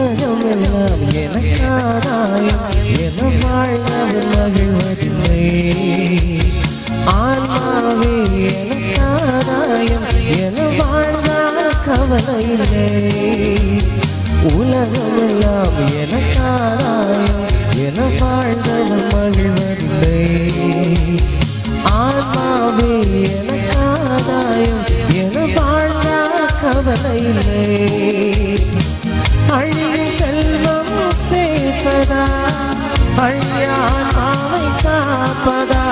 உலகமெல்லாம் எனக்காதாயம் என வாழ்ந்தவர் மகிழ்வதில்லை ஆன்மாவே எனக்காதாயம் என வாழ்ந்தால் கவலை இல்லை உலகமெல்லாம் எனக்காதாயம் என வாழ்ந்தவர் மகிழ்வதில்லை ஆன்மாவே எனக்காதாயம் என வாழ்ந்தால் கவலை இல்லை அழியும் செல்வம் சேர்ப்பதா அழியா ஆன்மாவை காப்பதா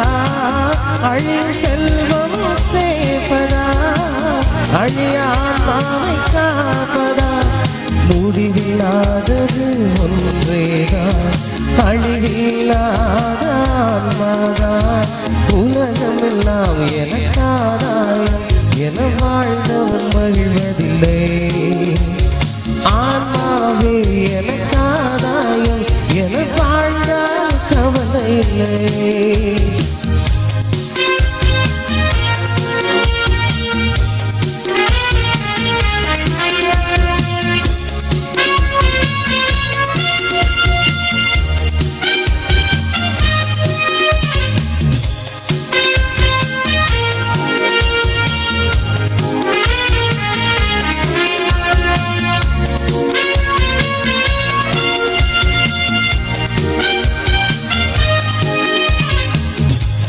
அழியும் செல்வம் சேர்ப்பதா அழியா ஆன்மாவை காப்பதா முடிவில்லாதது ஒன்றேதான் அழிவில்லாத ஆன்மாதான் உலகமெல்லாம் எனக்காதாயம் என வாழ்ந்தவன் மகிழ்வதில்லை ஆன்மாவே எனக்காதாயம் என வாழ்ந்தால் கவலை இல்லை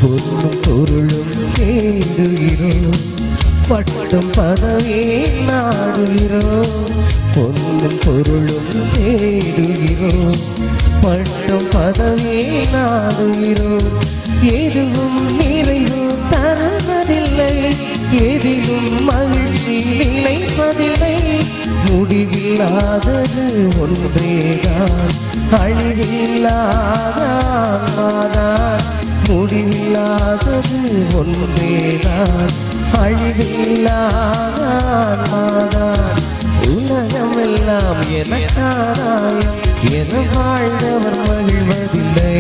பொன்னும் பொருளும் தேடுகிறோம் பட்டும் பதவியே நாடுகிறோம் பொன்னும் பொருளும் தேடுகிறோம் பட்டும் பதவியே நாடுகிறோம் எதுவும் நிறைவு தருவதில்லை எதிலும் மகிழ்ச்சி நிலைப்பதில்லை முடிவில்லாதது ஒன்றேதான் அழிவில்லாத ஆன்மாதான் முடிவில்லாதது ஒன்றேதான் அழிவில்லாத ஆன்மாதான் உலகமெல்லாம் எனக்காதாயம் என வாழ்ந்தவர் மகிழ்வதில்லை